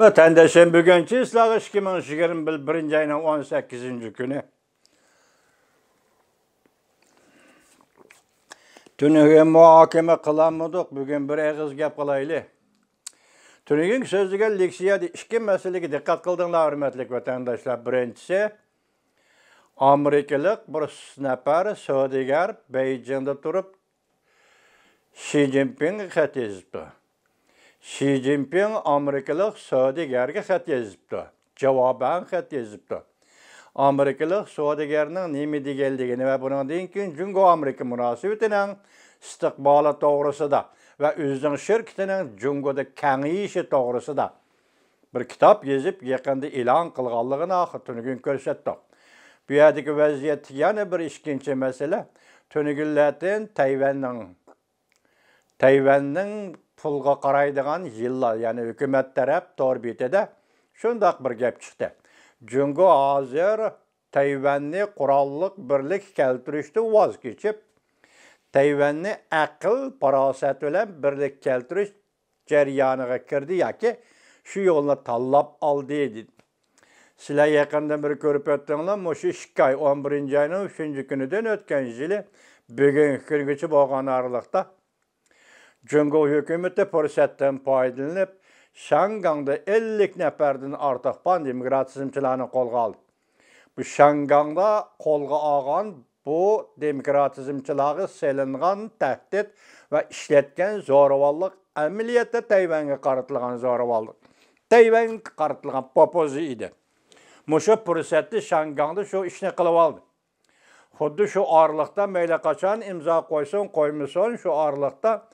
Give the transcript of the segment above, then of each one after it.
Vatandaşın bugünkü ıslahı 2021 ayının 18. günü. Tünüge muhakeme kılanmadık. Bugün bir ağız gap kılaylı. Tünügün sözlüge leksiyada iki meseleye dikkat kıldığınlar hürmetlik vatandaşlar. Birincisi, Amerikalık bir snapper, Saudigar, Beijing'de durup Xi Jinping'e xat yazıptı. Xi Jinping Amerikalık Saudigar'a xat yazıptı. Cevaben xat yazıptı. Amerikalık Saudigar'ın nemi degeldigini ve bunun deyin ki Cungo-Amerika münasebetinin istikbalı doğrusu da ve özünün şirketinin Cungo'da kengiyişi doğrusu da bir kitap yazıp yakında ilan kılganlığını tünügün körsettik. Bu yerdeki vaziyet yani bir ikinci mesele tünügüllerden Tayvan'ın pulga qaraydigan yıllar yani hükümet taraf torbitede şundak bir gap çıktı. Cungo hazır Tayvan'ı kurallık birlik keltirişte vazgeçip Tayvan'ı akıl paraset bilen birlik keltiriş jaryanıga kirdi yoki şu yolunu tanlap aldı dedi. Sizler yakında bir görüp öttüңler, muşu 2 ay 11. ayının 3. günüden ötken yılı bugün günüçü bolğan aralıkta Cungo hükümeti fırsattan faydalanıp Şangang'da 50 neferden artık demokratizmçilerini kolga aldı. Bu Şangang'da kolga algan bu demokratizmçileri selingan tehdit ve işletken zorvallık ameliyatda Tayvan'a qarıtılgan zorvallık. Tayvan'a qarıtılgan popozu idi. Muşu fırsatı Şangang'da şu işini kılıp aldı. Xuddi şu aralıkta meyle kaçan imza koysun koymusun şu aralıkta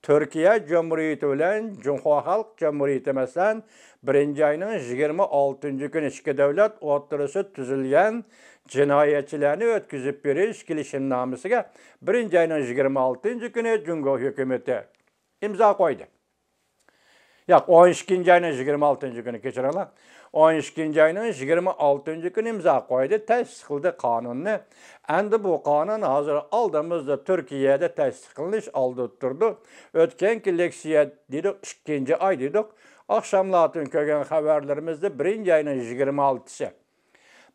Türkiye Cumhuriyeti bilen Cumhur Halk Cumhuriyeti mesela 1. ayının 26. günü iki devlet oturusu tüzülgen cinayetçilerini ötküzüp beriş kilişimnamesiga 1. ayının 26. günü Cungo hükümeti imza koydu. Yok 12. ayının 26. günü geçirelim. 12. ayının 26. günü imza koydu. Təsdiqledi kanununu. Endi bu kanun hazır aldığımızda Türkiye'de təsdiqleniş aldı durdu. Ötkenki leksiya dedik 2. ay dedik. Akşamlatın kögen haberlerimizde 1. ayının 26'sı.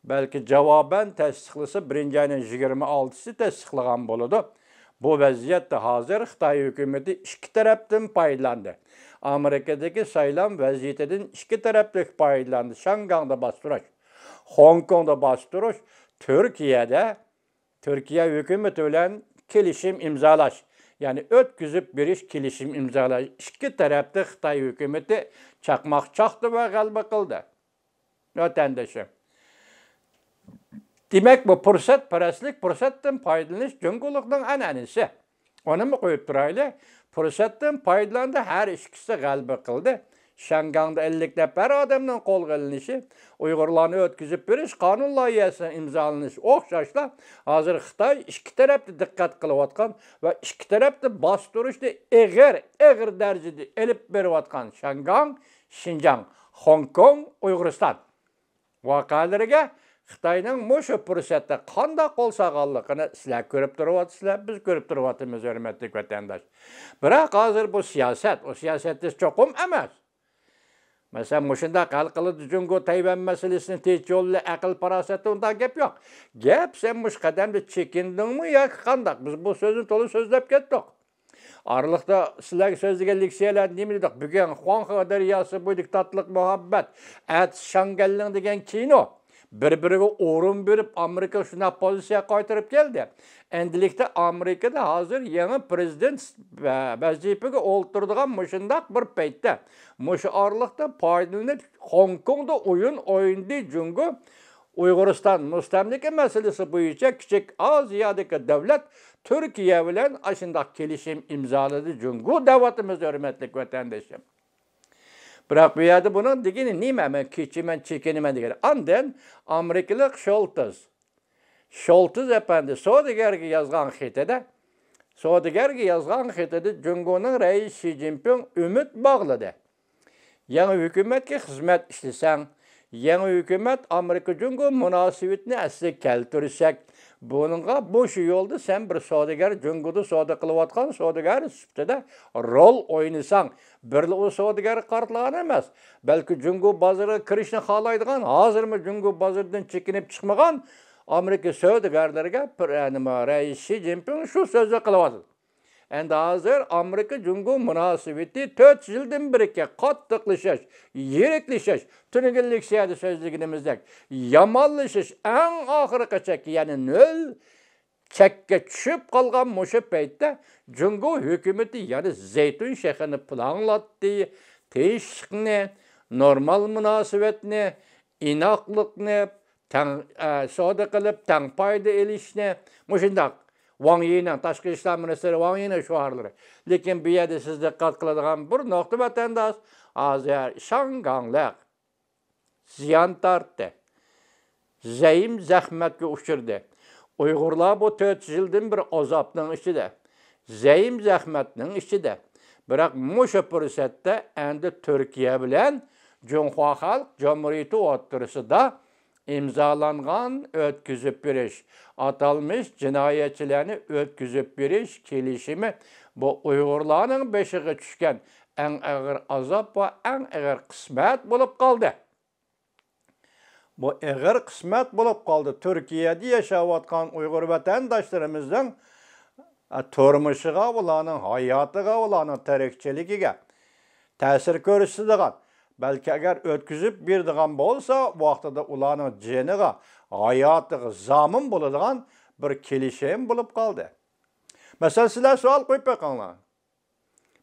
Belki cevaben təsdiqlisi 1. ayının 26'sı təsdiqlagan boludu. Bu vaziyette hazır Xitay hükümeti iki taraftan paylandı. Amerika'daki sayılan vaziyetinin iki taraflık paylandı. Şangang'da bastırış, Hong Kong'da bastırış, Türkiye hükümeti olan kilişim imzalaş. Yani ötküzüp bir iş kilişim imzalaş. İki tarafta Xitay hükümeti çakmak çaktı ve galba kıldı. Vatandaşım. Demek bu fırsatperestlik, fırsattan faydalanış Cungoluk'tan ananesi. Onu mu koyup duraylı? Fırsattan faydalandı, her ikisi galba kıldı. Şangang'da 50 nefer adamdan kol gelinişi, Uygurlarını ötküzüp bir iş, kanun layihasına imzalanış okşaşla, hazır Xitay iki tarafta dikkat kılıvatkan ve iki tarafta bastırışta eğer derecede elip verivatkan Şangang, Şinjan, Hong Kong, Uyguristan. Vakalarıga Xitayning muşu fırsatda qanda qol sağallıqını sizler görüp duruvatsızlar, biz görüp duruvatımız hürmetli vatandaş. Biroq hazır bu siyaset, o siyasetde çokum emas. Mesela muşunda qalqılı Cungo Tayvan meselesini tez yolla aql paraseti onda gap yok. Gap sen muş qadamda çekindingmi yoki qandaq? Biz bu sözünü tolu sözlep ketdik. Aralıkta sizler sözlüge leksiyalar nemi dedik? Bugün Huanghe deryası bu diktatlık muhabbet. Şangellin degen kino. Bir-biriga o'rin berib Amerika shuna pozitsiya qaytarib keldi. Endilikda Amerikada hozir yangi prezident vazifaga o'ltirdigan mushundaq bir paytda mushu oraliqda foydalanib Hong Kongda o'yindi Jungo Uyg'uriston mustamlika masalasi bo'yicha kichik Osiyodagi davlat Turkiya bilan ashundaq kelishim imzoladi Jungo davlatimiz hurmatli vatandoshim. Biroq bu yerda bunun degeni nima? Men kechiman, chekiniman degani. Ondan Amerikalik Scholz efendi Saudigarga yozgan xitida Jungoning raisi Xi Jinping umid bog'ladi. Yangi hukumatga xizmat ishlasang, yangi hukumat Amerika Jungo munosabatini asli keltirsak Bununla bu şu yolda sen bir savdogar, Cunguda savdo qilayotgan savdogar sifatida rol o'ynasan, birli o savdogar qartlagan emas. Balki Cungu bozoriga kirishni xohlaydigan, hozirmi Cungu bozoridan chekinib chiqmagan Amerika savdogarlariga rais Xi Jinping shu so'zni qilyapti. Endi hozir Amerika Cungu munosabati 4 yildan beriga qattiqlashish, yiriklashish, tunigillik siyasi so'zligimizdek yomonlashish eng oxirigacha, ya'ni nol chekka tushib qolgan mushu paytda Cungu hukumati yana Zaytun shahrini planlatdi, tinchlikni, normal munosabatni, inoqlikni, savdo qilib, tang foyda olishni, mushundaq Wang Yi'nin, Tashqi ishlar ministri Wang Yi'nin shuarlari. Lekin bu yerda siz diqqat qiladigan bir nuqta vatandosh, hozir Shanganliq ziyon tortdi. Zaim zahmatga uchirdi. Uyg'urlar bu 4 yildan bir azobning ichida, zaim zahmatning ichida. Biroq mushu fursatda endi Turkiya bilan Cumhur Xalq Cumhuriyati o'rtasida imzalangan ötküzüp beriş, atalmış cinayetçilerini ötküzüp beriş kelişimi bu Uygurların beşiğe düşken en ağır azap ve en ağır kısmet bulup kaldı. Bu ağır kısmet bulup kaldı. Türkiye'de yaşayotgan Uygur vatandaşlarımızın turmuşuğa bulanın, hayatıga bulanın tarikçiligiga ta'sir ko'rsatadigan. Belki eğer ötküzüp birdiğen bolsa, vaqtida ularning jeniga, hayotiga zamin bo'ladigan bir kelishim bulup kaldı. Mesela sizler sual qo'yib bakinglar.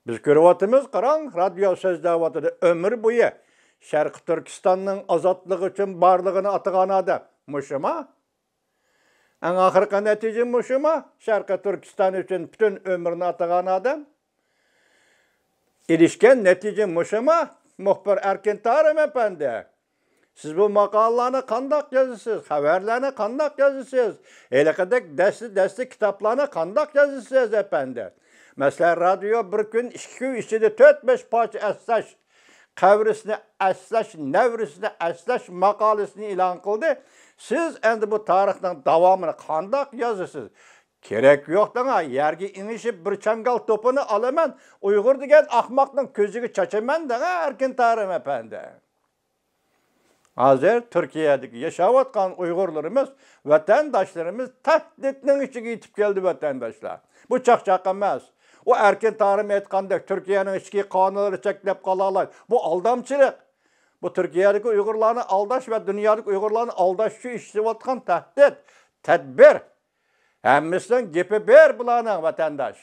Biz ko'ryapmiz, qarang, radio so'zlayotdi ömür bo'yi Sharqi Turkistonning ozodligi uchun barligini atagan odam mushuma? Eng oxirgi natija mushuma? Sharqi Turkiston uchun butun ömrni atagan odam? Erishgan natija mushuma? Muhbir Erkin Tarım efendi. Siz bu maqalalarni qandaq yazısınız? Xabarlarni qandaq yazısınız? Elaqadek desti kitaplarni qandaq yazısınız efendi? Mesela radyo bir gün 2 gün içinde 4-5 parça eslash, qavrisini eslash, nevrisini eslash maqalasini e'lon qildi. Siz endi bu tarixning davomini qandaq yazısınız? Gerek yok da yerge inişip bir çangal topunu alaman, Uygur degan ahmakның ko'ziga chachaman da Erkin Tarım efendi. Hozir Türkiye'deki yaşayotgan Uygurlarımız, vatandaşlarımız tahdidning ichiga yetib keldi vatandaşlar. Bu chaqchaq emas. O Erkin Tarım aytgandek Türkiye'nin ichki qonunlari cheklab qolalar. Bu aldamchilik. Bu Türkiye'deki Uygurlarni aldash ve dünyadaki Uygurlarni aldash uchun ishlayotgan tahdid, tadbir. Hemmisinin gepi bir bulanın vatandaş.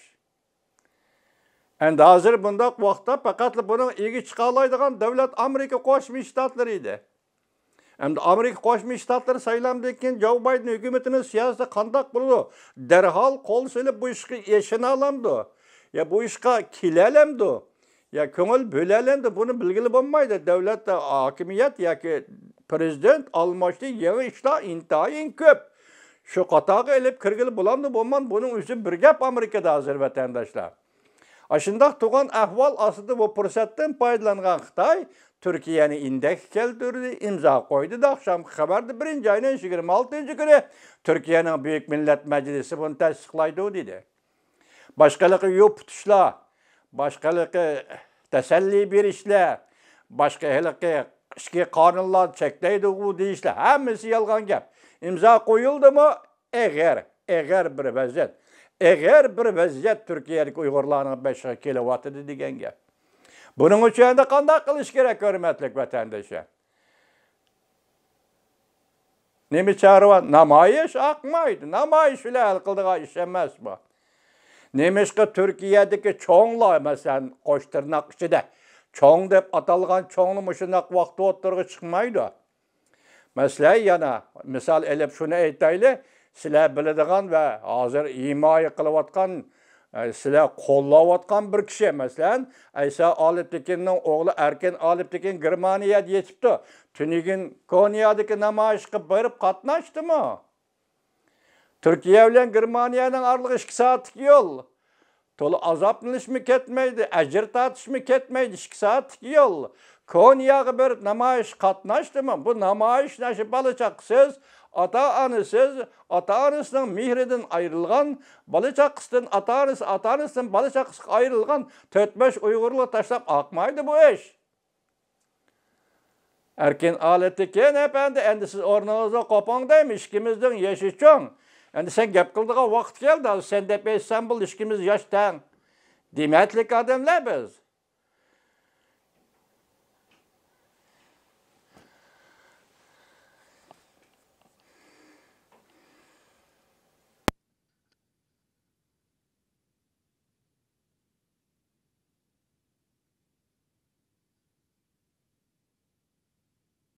Endi hazır bundaq vaqtda fakat bunun igi çıqalaydigan devlet Amerika Qo'shma Shtatlarıydı. Endi Amerika Qo'shma Shtatlari saylandan keyin Joe Biden hukumatinin siyosati qandaq bo'ldi? Derhal qo'l silib bu ishga yeshina olamdi. Ya bu ishga kelalamdi. Ya ko'ngil bo'lalamdi. Buni bilgili bo'lmaydi. Davlatda hokimiyat yoki prezident almashdi yangi ishlar intayin ko'p. Şu qatağı elip kirgili bulandı bo'lman, bunun üçün bir gap Amerikada hozir vatandaşlar. Aşındaq tuğan ahval aslında bu fursatdan foydalangan Xitoy Türkiye'ni indeks keltirdi, imza qo'ydi da akşam xabarda 1-ayning 26-kuni Türkiye'nin Büyük Millet Meclisi bunu tasdiqlaydi dedi. Başkalıqı yo'q tutishlar, başkalıqı tasalli berishlar, başkalıqı ishki qonunlar cheklaydi u deyishlar, hammasi yolg'on gap. İmza koyuldu mu? Eğer bir vaziyet. Eğer bir vaziyet Türkiye'deki Uygurlarının 5 kilovatı degen gap. Bunun için de qanday qilish kerak hurmatli vatandaşlar? Nemi çağırıvan? Namoyish akmaydı. Namoyish ile hal qildigan ish emas bu. Nemişki Türkiye'deki çoğunlar mesela qo'sh tirnoq ichida çoğun deb atalgan çoğunlu mushunaq vaqtda o'tirg'i chiqmaydi. Mesela yana, misal elip şunu aytayli, sizlar biladigan ve hozir himoya qilayotgan, sizlar qo'llayotgan bir kishi, masalan, Aysa Olibtekinning o'g'li Erkin Olibtekin Germaniyada yetibdi. Tunigin Konyadagi namoyishga borib qatnashdimi? Türkiye bilan Germaniyaning orlig'i 2 soatlik yo'l. To'la azoblanishmi ketmaydi, ajr tortishmi ketmaydi, 2 soatlik yo'l. Konya'ya bir namayış katnaştı mı? Bu namayış naşı balıçak siz, ata-anasının mihriden ayrılgan, balıçakısından ata-anasından balıçakısından ayrılgan 4-5 Uygurlu taşlap akmaydı bu iş. Erkin alettiken efendi, endi siz ornunuzda kopang demiş, işkimizden yaşı çoğun. Endi sen gep kıldığa vaqt geldi, sen de sen bul işkimiz yaştan. Demetlik adamlar biz.